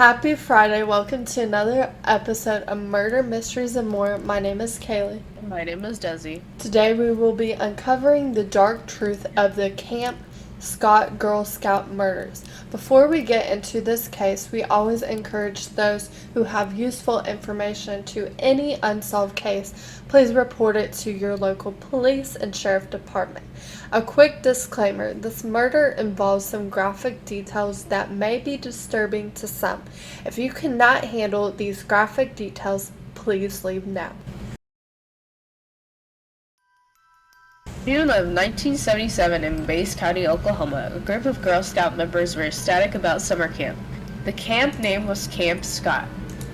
Happy Friday. Welcome to another episode of Murder, Mysteries, and More. My name is Kaylee. My name is Desi. Today we will be uncovering the dark truth of the Camp Scott Girl Scout murders. Before we get into this case, we always encourage those who have useful information to any unsolved case, please report it to your local police and sheriff department. A quick disclaimer, this murder involves some graphic details that may be disturbing to some. If you cannot handle these graphic details, please leave now. June of 1977 in Bays County, Oklahoma, a group of Girl Scout members were ecstatic about summer camp. The camp name was Camp Scott.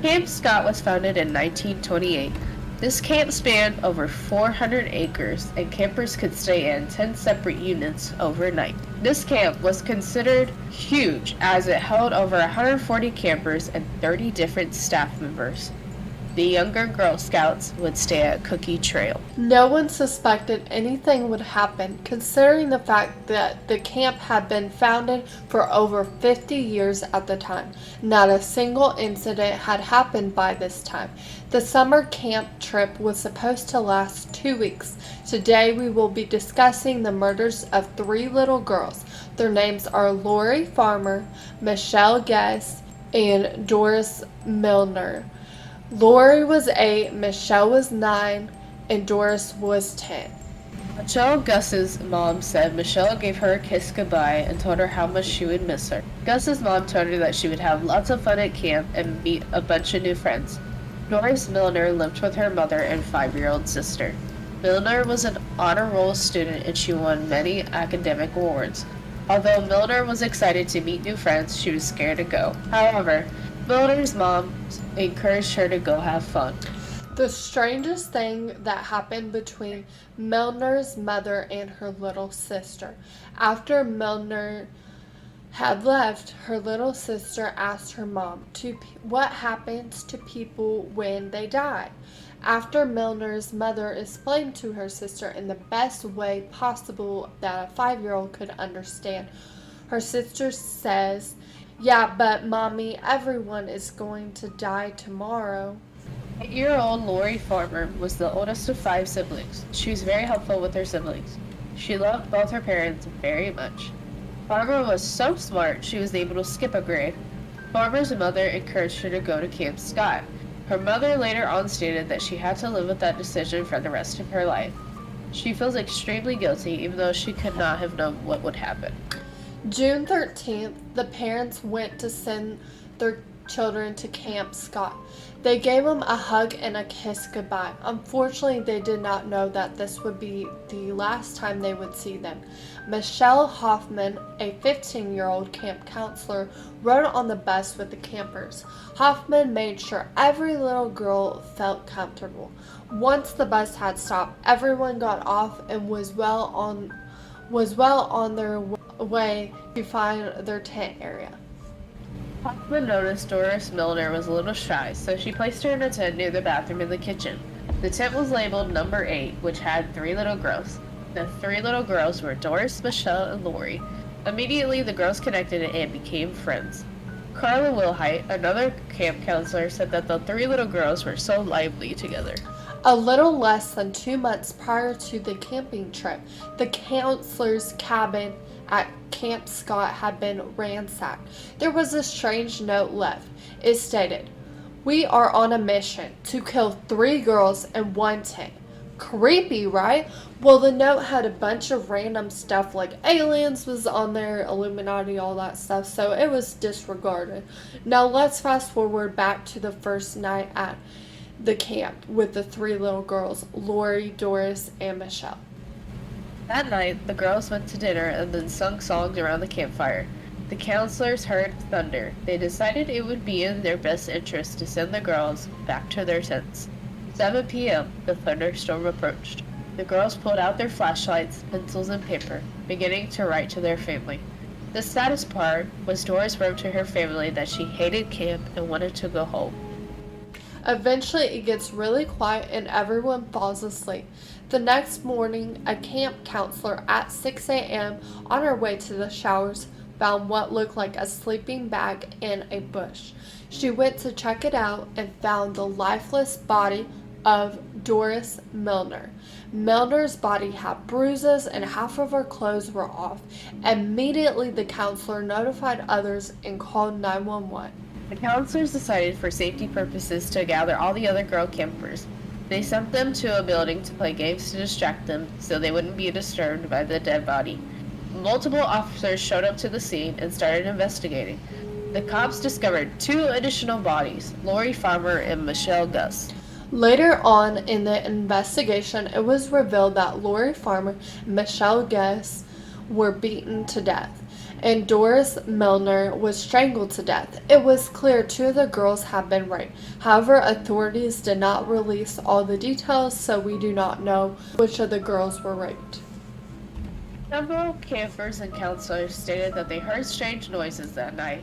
Camp Scott was founded in 1928. This camp spanned over 400 acres, and campers could stay in 10 separate units overnight. This camp was considered huge as it held over 140 campers and 30 different staff members. The younger Girl Scouts would stay at Cookie Trail. No one suspected anything would happen, considering the fact that the camp had been founded for over 50 years at the time. Not a single incident had happened by this time. The summer camp trip was supposed to last 2 weeks. Today we will be discussing the murders of 3 little girls. Their names are Lori Farmer, Michelle Guss, and Doris Milner. Lori was 8, Michelle was 9, and Doris was 10. Michelle Guss's mom said Michelle gave her a kiss goodbye and told her how much she would miss her. Gus's mom told her that she would have lots of fun at camp and meet a bunch of new friends. Doris Milner lived with her mother and 5-year-old sister. Milner was an honor roll student and she won many academic awards. Although Milner was excited to meet new friends, she was scared to go. However, Milner's mom encouraged her to go have fun. The strangest thing that happened between Milner's mother and her little sister. After Milner had left, her little sister asked her mom what happens to people when they die. After Milner's mother explained to her sister in the best way possible that a 5-year-old could understand, her sister says, "Yeah, but Mommy, everyone is going to die tomorrow." 8-year-old Lori Farmer was the oldest of 5 siblings. She was very helpful with her siblings. She loved both her parents very much. Farmer was so smart she was able to skip a grade. Farmer's mother encouraged her to go to Camp Scott. Her mother later on stated that she had to live with that decision for the rest of her life. She feels extremely guilty even though she could not have known what would happen. June 13th, the parents went to send their children to Camp Scott. They gave them a hug and a kiss goodbye. Unfortunately, they did not know that this would be the last time they would see them. Michelle Hoffman, a 15-year-old camp counselor, rode on the bus with the campers. Hoffman made sure every little girl felt comfortable. Once the bus had stopped, everyone got off and was well on their way to find their tent area. Hoffman noticed Doris Milner was a little shy, so she placed her in a tent near the bathroom in the kitchen. The tent was labeled number 8, which had 3 little girls. The 3 little girls were Doris, Michelle, and Lori. Immediately, the girls connected and became friends. Carla Wilhite, another camp counselor, said that the 3 little girls were so lively together. A little less than 2 months prior to the camping trip, the counselor's cabin at Camp Scott had been ransacked. There was a strange note left. It stated, "We are on a mission to kill 3 girls in 1 tent." Creepy, right? Well, the note had a bunch of random stuff like aliens was on there, Illuminati, all that stuff, so it was disregarded. Now let's fast forward back to the first night at the camp with the 3 little girls, Lori, Doris, and Michelle. That night, the girls went to dinner and then sung songs around the campfire. The counselors heard thunder. They decided it would be in their best interest to send the girls back to their tents. 7 p.m., the thunderstorm approached. The girls pulled out their flashlights, pencils, and paper, beginning to write to their family. The saddest part was Doris wrote to her family that she hated camp and wanted to go home. Eventually, it gets really quiet and everyone falls asleep. The next morning, a camp counselor at 6 a.m. on her way to the showers found what looked like a sleeping bag in a bush. She went to check it out and found the lifeless body of Doris Milner. Milner's body had bruises and half of her clothes were off. Immediately, the counselor notified others and called 911. The counselors decided for safety purposes to gather all the other girl campers. They sent them to a building to play games to distract them so they wouldn't be disturbed by the dead body. Multiple officers showed up to the scene and started investigating. The cops discovered 2 additional bodies, Lori Farmer and Michelle Guss. Later on in the investigation, it was revealed that Lori Farmer and Michelle Guss were beaten to death, and Doris Milner was strangled to death. It was clear 2 of the girls had been raped. However, authorities did not release all the details, so we do not know which of the girls were raped. Several campers and counselors stated that they heard strange noises that night.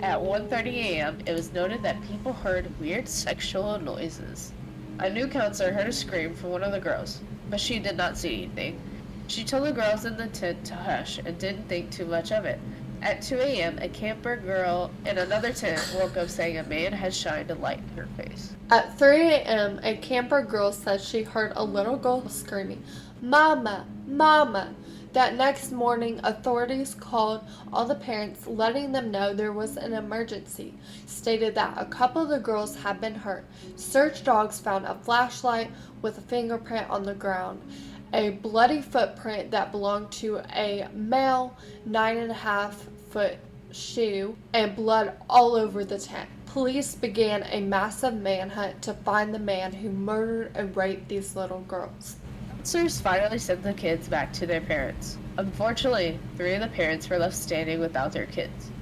At 1:30 a.m., it was noted that people heard weird sexual noises. A new counselor heard a scream from one of the girls, but she did not see anything. She told the girls in the tent to hush and didn't think too much of it. At 2 a.m., a camper girl in another tent woke up saying a man had shined a light in her face. At 3 a.m., a camper girl said she heard a little girl screaming, "Mama, Mama." That next morning, authorities called all the parents, letting them know there was an emergency, stated that a couple of the girls had been hurt. Search dogs found a flashlight with a fingerprint on the ground, a bloody footprint that belonged to a male 9.5-foot shoe, and blood all over the tent. Police began a massive manhunt to find the man who murdered and raped these little girls. Officers finally sent the kids back to their parents. Unfortunately, 3 of the parents were left standing without their kids.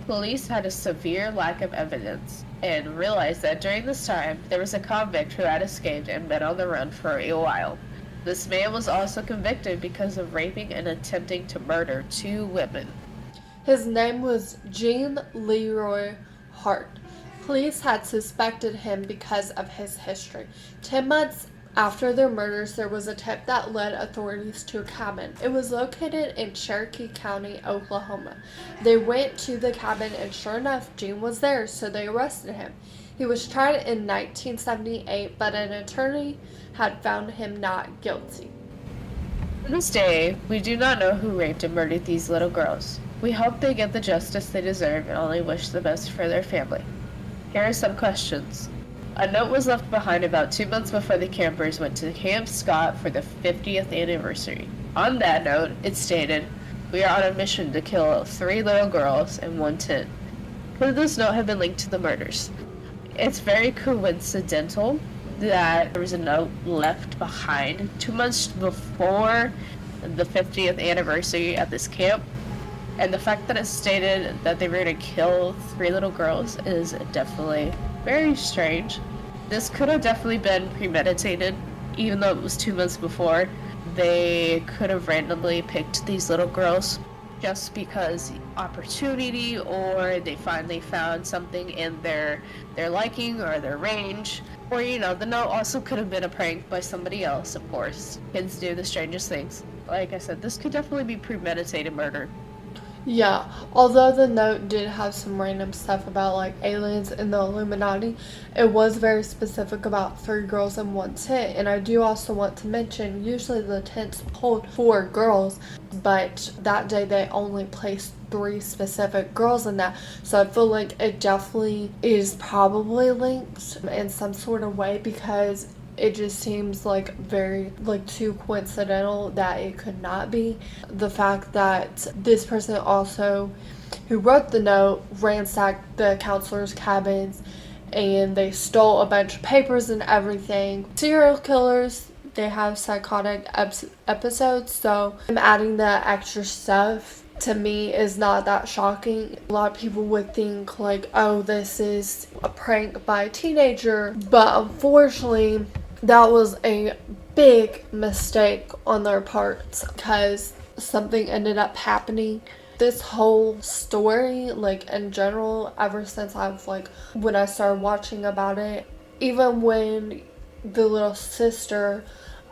Police had a severe lack of evidence and realized that during this time, there was a convict who had escaped and been on the run for a while. This man was also convicted because of raping and attempting to murder 2 women. His name was Jean Leroy Hart. Police had suspected him because of his history. 10 months after their murders, there was a tip that led authorities to a cabin. It was located in Cherokee County, Oklahoma. They went to the cabin and sure enough, Gene was there, so they arrested him. He was tried in 1978, but an attorney had found him not guilty. To this day, we do not know who raped and murdered these little girls. We hope they get the justice they deserve and only wish the best for their family. Here are some questions. A note was left behind about 2 months before the campers went to Camp Scott for the 50th anniversary. On that note, it stated, "We are on a mission to kill 3 little girls in 1 tent." Could this note have been linked to the murders? It's very coincidental that there was a note left behind 2 months before the 50th anniversary at this camp. And the fact that it stated that they were going to kill 3 little girls is definitely very strange. This could have definitely been premeditated, even though it was 2 months before. They could have randomly picked these little girls just because opportunity, or they finally found something in their liking or their range. Or, the note also could have been a prank by somebody else, of course. Kids do the strangest things. Like I said, this could definitely be premeditated murder. Yeah, although the note did have some random stuff about like aliens and the Illuminati, it was very specific about 3 girls in 1 tent. And I do also want to mention, usually the tents hold 4 girls, but that day they only placed 3 specific girls in that. So I feel like it definitely is probably linked in some sort of way, because it just seems like very too coincidental that it could not be. The fact that this person also who wrote the note ransacked the counselors' cabins and they stole a bunch of papers and everything. Serial killers, they have psychotic episodes, so I'm adding the extra stuff to me is not that shocking. A lot of people would think like, oh, this is a prank by a teenager, but unfortunately that was a big mistake on their part, because something ended up happening. This whole story, in general, ever since when I started watching about it, even when the little sister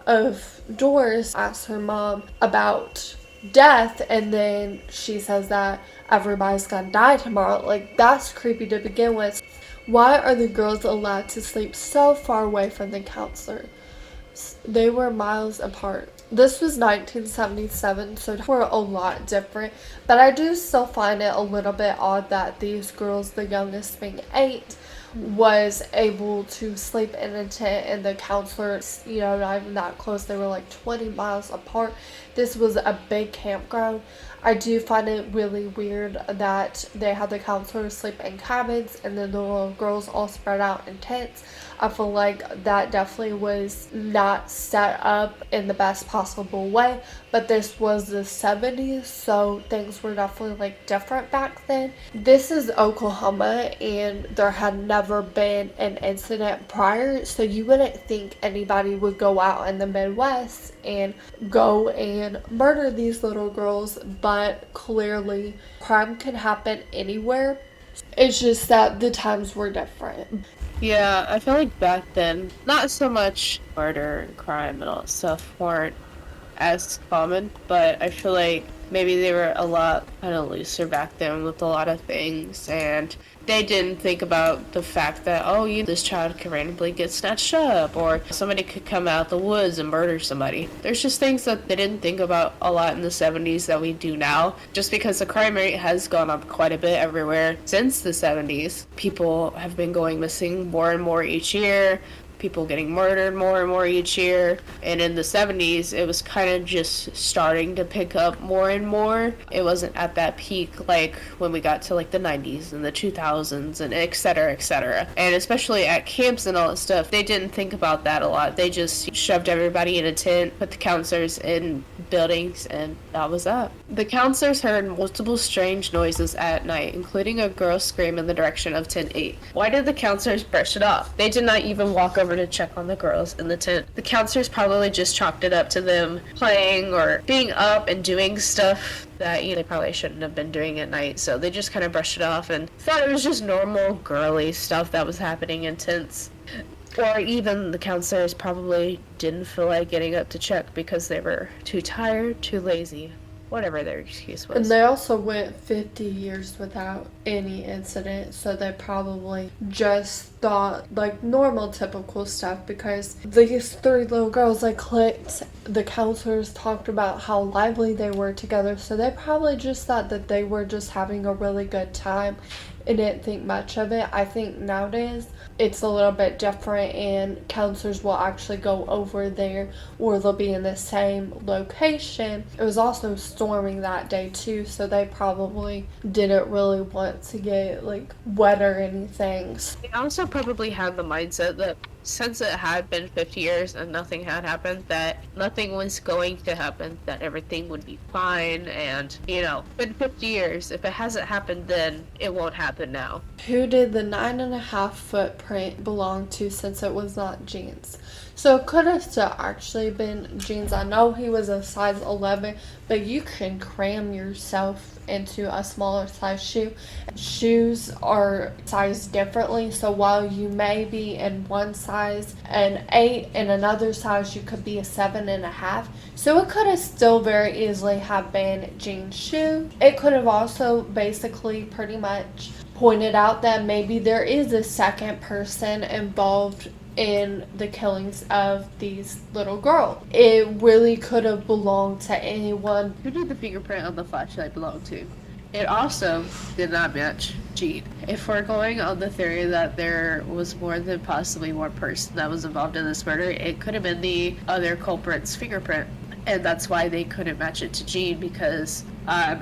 of Doris asked her mom about death, and then she says that everybody's gonna die tomorrow. Like, that's creepy to begin with. Why are the girls allowed to sleep so far away from the counselor? They were miles apart. This was 1977, so they were a lot different, but I do still find it a little bit odd that these girls, the youngest being 8, was able to sleep in a tent, and the counselors, not even that close. They were like 20 miles apart. This was a big campground. I do find it really weird that they had the counselors sleep in cabins and then the little girls all spread out in tents. I feel like that definitely was not set up in the best possible way, but this was the 70s, so things were definitely like different back then. This is Oklahoma, and there had never been an incident prior, so you wouldn't think anybody would go out in the Midwest and go and murder these little girls, but clearly crime can happen anywhere. It's just that the times were different. Yeah, I feel like back then, not so much murder and crime and all that stuff weren't as common, but I feel like maybe they were a lot kind of looser back then with a lot of things, and they didn't think about the fact that, this child could randomly get snatched up, or somebody could come out the woods and murder somebody. There's just things that they didn't think about a lot in the 70s that we do now, just because the crime rate has gone up quite a bit everywhere since the 70s. People have been going missing more and more each year. People getting murdered more and more each year. And in the 70s, it was kind of just starting to pick up more and more. It wasn't at that peak like when we got to like the 90s and the 2000s and et cetera, et cetera. And especially at camps and all that stuff, they didn't think about that a lot. They just shoved everybody in a tent, put the counselors in buildings, and that was that. The counselors heard multiple strange noises at night, including a girl scream in the direction of tent 8. Why did the counselors brush it off? They did not even walk over to check on the girls in the tent. The counselors probably just chalked it up to them playing or being up and doing stuff that they probably shouldn't have been doing at night, so they just kind of brushed it off and thought it was just normal girly stuff that was happening in tents. Or even the counselors probably didn't feel like getting up to check because they were too tired, too lazy, whatever their excuse was. And they also went 50 years without any incident, so they probably just thought like normal, typical stuff, because these 3 little girls, they clicked. The counselors talked about how lively they were together, so they probably just thought that they were just having a really good time and didn't think much of it. I think nowadays it's a little bit different, and counselors will actually go over there, or they'll be in the same location. It was also storming that day too, so they probably didn't really want to get like wet or anything. They also probably had the mindset that since it had been 50 years and nothing had happened, that nothing was going to happen, that everything would be fine, and, been 50 years. If it hasn't happened then, it won't happen now. Who did the 9.5 footprint belong to, since it was not jeans? So it could have still actually been jeans. I know he was a size 11, but you can cram yourself into a smaller size shoe. Shoes are sized differently, so while you may be in one size an 8, in another size you could be a 7.5. So it could have still very easily have been jean shoe. It could have also basically pretty much pointed out that maybe there is a second person involved in the killings of these little girls. It really could have belonged to anyone. Who did the fingerprint on the flashlight belong to? It also did not match Jean. If we're going on the theory that there was more than possibly one person that was involved in this murder, it could have been the other culprit's fingerprint. And that's why they couldn't match it to Jean, because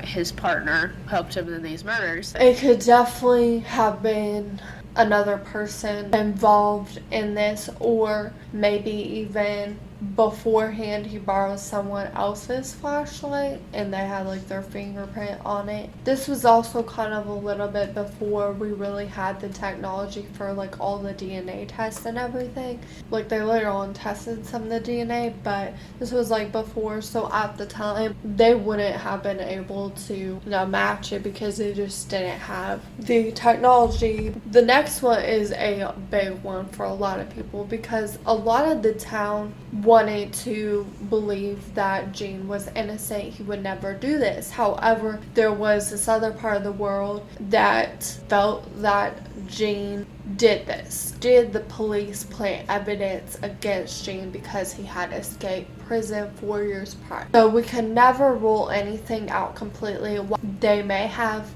his partner helped him in these murders. It could definitely have been another person involved in this, or maybe even beforehand he borrowed someone else's flashlight and they had like their fingerprint on it. This was also kind of a little bit before we really had the technology for like all the DNA tests and everything. Like they later on tested some of the DNA, but this was like before, so at the time they wouldn't have been able to match it because they just didn't have the technology. The next one is a big one for a lot of people, because a lot of the town wanted to believe that Gene was innocent. He would never do this. However, there was this other part of the world that felt that Gene did this. Did the police plant evidence against Gene because he had escaped prison 4 years prior? So we can never rule anything out completely. They may have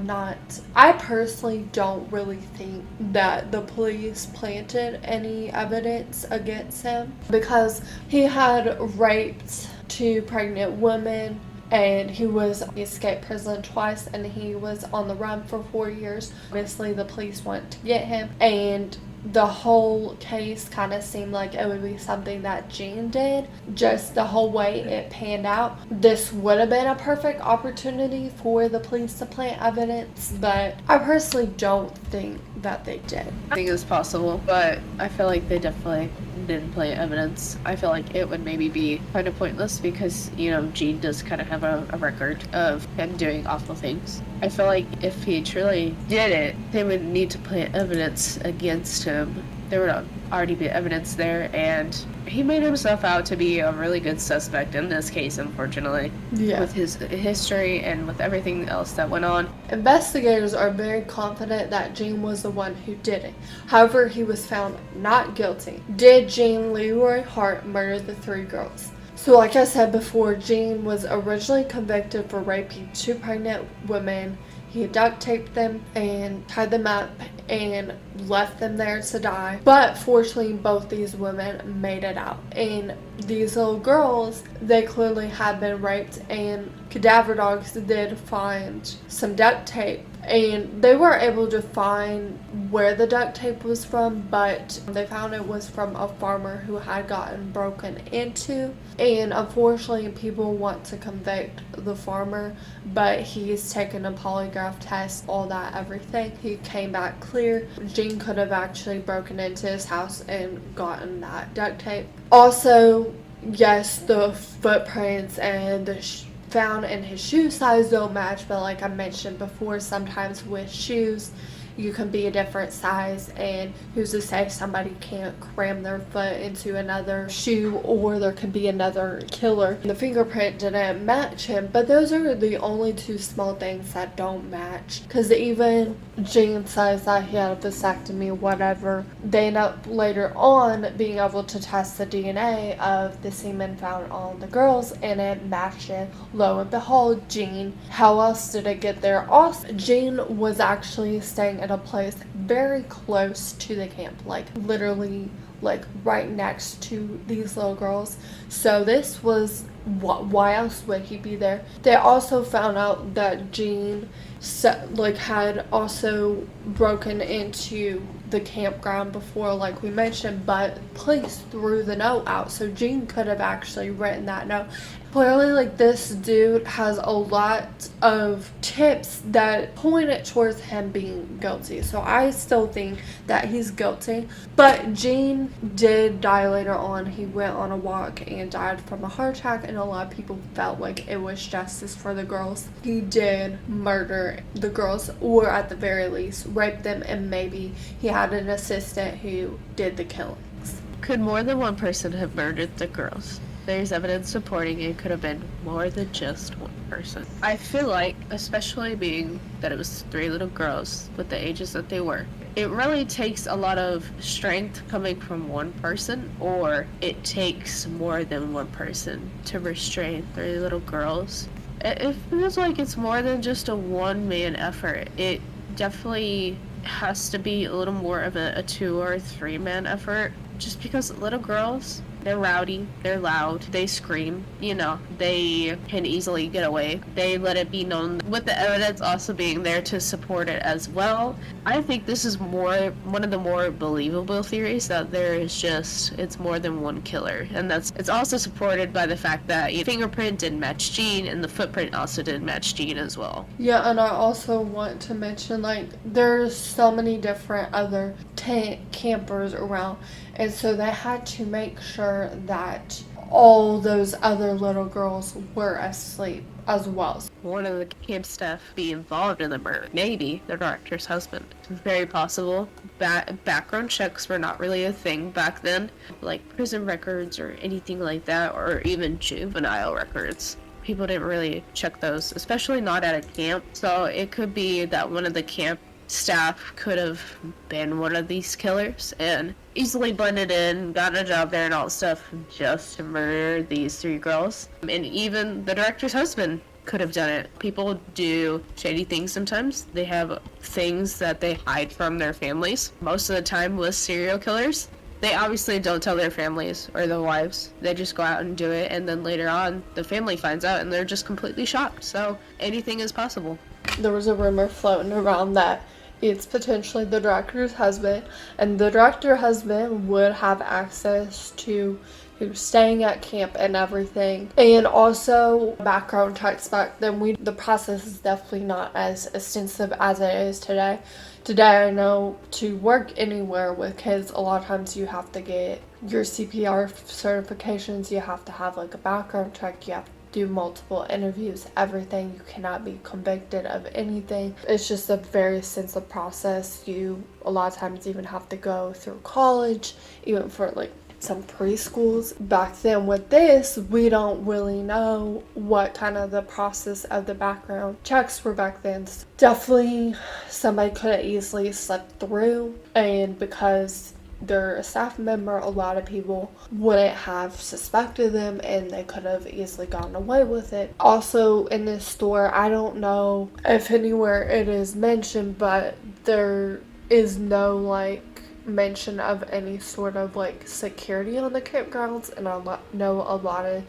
not. I personally don't really think that the police planted any evidence against him because he had raped 2 pregnant women. And he escaped prison twice, and he was on the run for 4 years. Obviously, the police wanted to get him, and the whole case kind of seemed like it would be something that Gene did. Just the whole way it panned out, this would have been a perfect opportunity for the police to plant evidence, but I personally don't think that they did. I think it's possible, but I feel like they definitely didn't plant evidence. I feel like it would maybe be kind of pointless because, Gene does kind of have a record of him doing awful things. I feel like if he truly did it, they would need to plant evidence against him. There would already be evidence there, and he made himself out to be a really good suspect in this case, unfortunately. Yeah. With his history and with everything else that went on. Investigators are very confident that Gene was the one who did it. However, he was found not guilty. Did Gene Leroy Hart murder the 3 girls? So like I said before, Gene was originally convicted for raping 2 pregnant women. He duct taped them and tied them up and left them there to die. But fortunately, both these women made it out. And these little girls, they clearly had been raped, and cadaver dogs did find some duct tape. And they were able to find where the duct tape was from, but they found it was from a farmer who had gotten broken into. And unfortunately, people want to convict the farmer, but he's taken a polygraph test, all that, everything. He came back clear. Gene could have actually broken into his house and gotten that duct tape. Also, yes, the footprints and the found in his shoe size don't match, but like I mentioned before, sometimes with shoes you can be a different size, and who's to say somebody can't cram their foot into another shoe, or there could be another killer. The fingerprint didn't match him, but those are the only 2 small things that don't match, because even Gene says that he had a vasectomy, whatever. They end up later on being able to test the DNA of the semen found on the girls, and it matched it. Lo and behold, Gene. How else did it get there? Also, Gene was actually staying at a place very close to the camp, like literally like right next to these little girls. So this was, why else would he be there? They also found out that Gene had also broken into the campground before, like we mentioned, but police threw the note out, so Gene could have actually written that note. Clearly, this dude has a lot of tips that pointed towards him being guilty, so I still think that he's guilty. But Gene did die later on. He went on a walk and died from a heart attack, and a lot of people felt like it was justice for the girls. He did murder the girls, or at the very least rape them, and maybe he had an assistant who did the killings. Could more than one person have murdered the girls? There's evidence supporting it could have been more than just one person. I feel like, especially being that it was 3 little girls with the ages that they were, it really takes a lot of strength coming from one person, or it takes more than one person to restrain 3 little girls. It feels like it's more than just a one-man effort. It definitely has to be a little more of a 2 or 3-man effort, just because little girls, they're rowdy, they're loud, they scream, they can easily get away. They let it be known, with the evidence also being there to support it as well. I think this is one of the more believable theories, that it's more than one killer. And it's also supported by the fact that the fingerprint didn't match Gene, and the footprint also didn't match Gene as well. Yeah, and I also want to mention, there's so many different other campers around, and so they had to make sure that all those other little girls were asleep as well. one of the camp staff be involved in the murder. Maybe the director's husband. It's very possible. Background checks were not really a thing back then, like prison records or anything like that, or even juvenile records. People didn't really check those, especially not at a camp. So it could be that one of the camp staff could have been one of these killers and easily blended in, gotten a job there and all that stuff just to murder these 3 girls. And even the director's husband could have done it. People do shady things sometimes. They have things that they hide from their families. Most of the time with serial killers, they obviously don't tell their families or their wives. They just go out and do it, and then later on, the family finds out and they're just completely shocked. So anything is possible. There was a rumor floating around that it's potentially the director's husband, and the director's husband would have access to who's staying at camp and everything. And also background checks back then, the process is definitely not as extensive as it is today. Today, I know to work anywhere with kids, a lot of times you have to get your CPR certifications, you have to have like a background check, you have to do multiple interviews, everything. You cannot be convicted of anything. It's just a very extensive process. You a lot of times even have to go through college, even for like some preschools. Back then with this, we don't really know what kind of the process of the background checks were back then. So definitely somebody could have easily slipped through, and because they're a staff member, a lot of people wouldn't have suspected them and they could have easily gotten away with it. Also in this store, I don't know if anywhere it is mentioned, but there is no like mention of any sort of like security on the campgrounds, and I know a lot of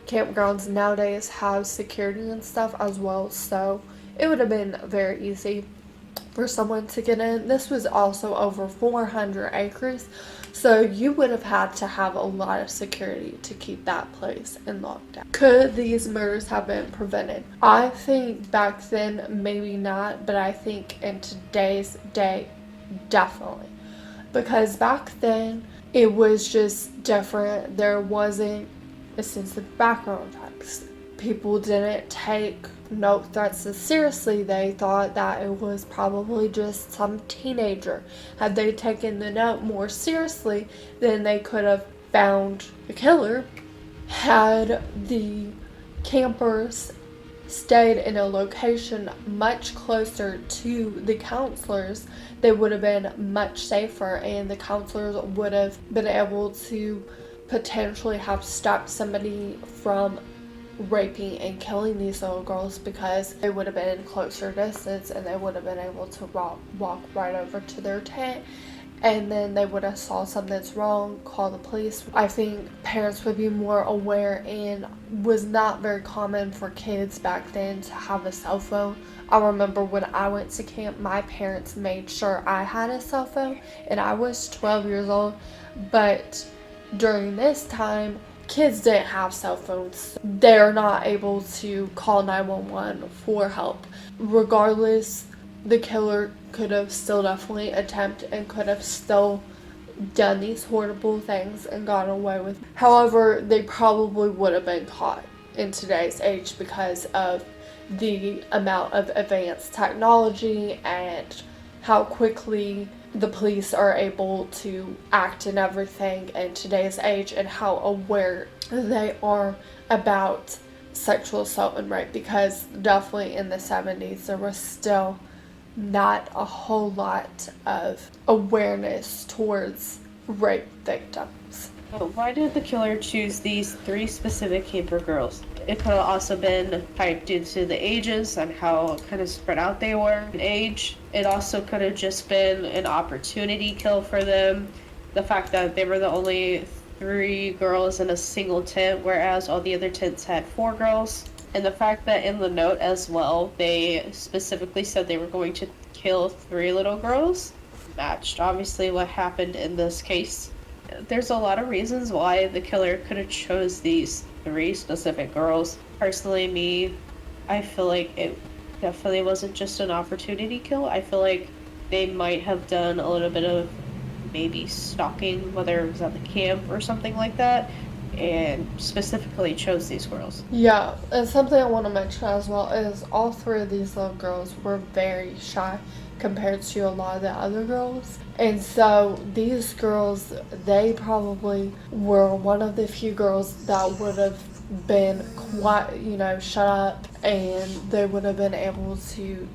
campgrounds nowadays have security and stuff as well, so it would have been very easy for someone to get in. This was also over 400 acres, so you would have had to have a lot of security to keep that place in lockdown. Could these murders have been prevented? I think back then maybe not, but I think in today's day definitely, because back then it was just different. There wasn't extensive background checks. People didn't take note threats as seriously. They thought that it was probably just some teenager. Had they taken the note more seriously, then they could have found the killer. Had the campers stayed in a location much closer to the counselors, they would have been much safer, and the counselors would have been able to potentially have stopped somebody from raping and killing these little girls, because they would have been in closer distance and they would have been able to walk right over to their tent, and then they would have saw something's wrong, call the police. I think parents would be more aware, and was not very common for kids back then to have a cell phone. I remember when I went to camp, my parents made sure I had a cell phone, and I was 12 years old, but during this time, kids didn't have cell phones. They're not able to call 911 for help. Regardless, the killer could have still definitely attempted and could have still done these horrible things and gotten away with it. However, they probably would have been caught in today's age because of the amount of advanced technology and how quickly the police are able to act and everything in today's age, and how aware they are about sexual assault and rape, because definitely in the 70s there was still not a whole lot of awareness towards rape victims. Why did the killer choose these 3 specific camper girls? It could have also been tied due to the ages and how kind of spread out they were in age. It also could have just been an opportunity kill for them. The fact that they were the only 3 girls in a single tent, whereas all the other tents had 4 girls. And the fact that in the note as well, they specifically said they were going to kill 3 little girls, matched obviously what happened in this case. There's a lot of reasons why the killer could have chose these 3 specific girls. Personally, I feel like it definitely wasn't just an opportunity kill. I feel like they might have done a little bit of maybe stalking, whether it was at the camp or something like that. and specifically chose these girls. Yeah, and something I want to mention as well is all three of these little girls were very shy compared to a lot of the other girls. And so these girls, they probably were one of the few girls that would have been quite, shut up, and they would have been able to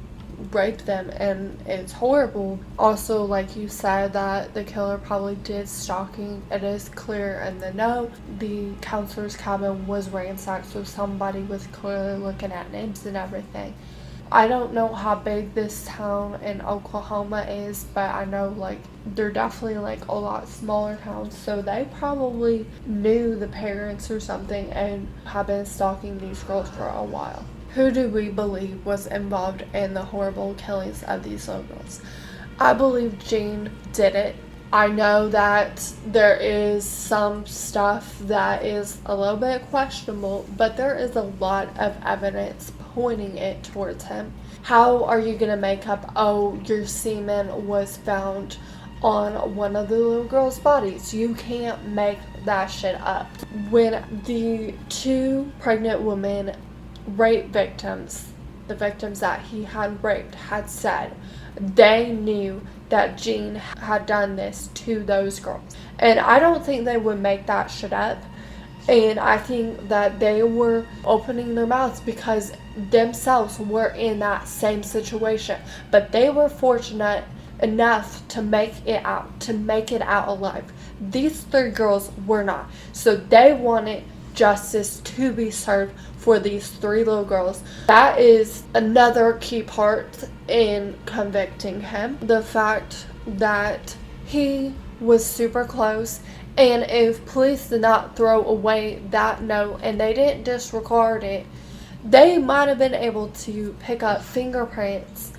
rape them, and it's horrible. Also, like you said, that the killer probably did stalking. It is clear in the note the counselor's cabin was ransacked, so somebody was clearly looking at names and everything. I don't know how big this town in Oklahoma is, but I know like they're definitely like a lot smaller towns, so they probably knew the parents or something and have been stalking these girls for a while. Who do we believe was involved in the horrible killings of these little girls? I believe Jean did it. I know that there is some stuff that is a little bit questionable, but there is a lot of evidence pointing it towards him. How are you going to make up, oh, your semen was found on one of the little girls' bodies? You can't make that shit up. When the two pregnant women rape victims, the victims that he had raped, had said they knew that Jean had done this to those girls. And I don't think they would make that shit up. And I think that they were opening their mouths because themselves were in that same situation. But they were fortunate enough to make it out alive. These three girls were not. So they wanted justice to be served for these three little girls. That is another key part in convicting him. The fact that he was super close, and if police did not throw away that note and they didn't disregard it, they might have been able to pick up fingerprints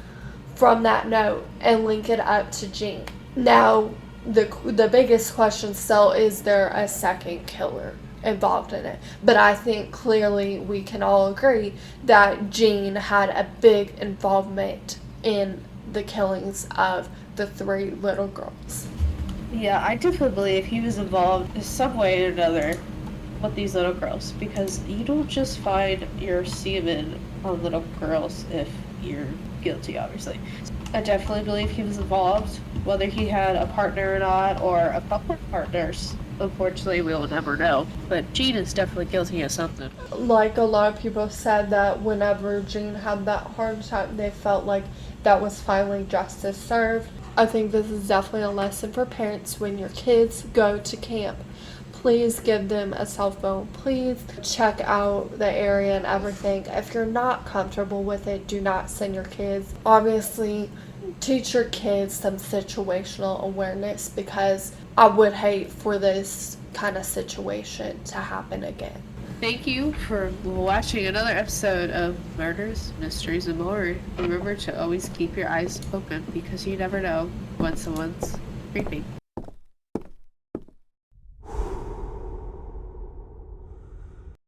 from that note and link it up to Jean. Now, the biggest question still is there a second killer involved in it? But I think clearly we can all agree that Jean had a big involvement in the killings of the three little girls. Yeah, I definitely believe he was involved in some way or another with these little girls, because you don't just find your semen on little girls if you're guilty, obviously. I definitely believe he was involved, whether he had a partner or not, or a couple of partners. Unfortunately, we'll never know. But Jean is definitely guilty of something. Like a lot of people said that whenever Jean had that heart attack, they felt like that was finally justice served. I think this is definitely a lesson for parents when your kids go to camp. Please give them a cell phone. Please check out the area and everything. If you're not comfortable with it, do not send your kids. Obviously, teach your kids some situational awareness, because I would hate for this kind of situation to happen again. Thank you for watching another episode of Murders, Mysteries, and More. Remember to always keep your eyes open, because you never know when someone's creeping.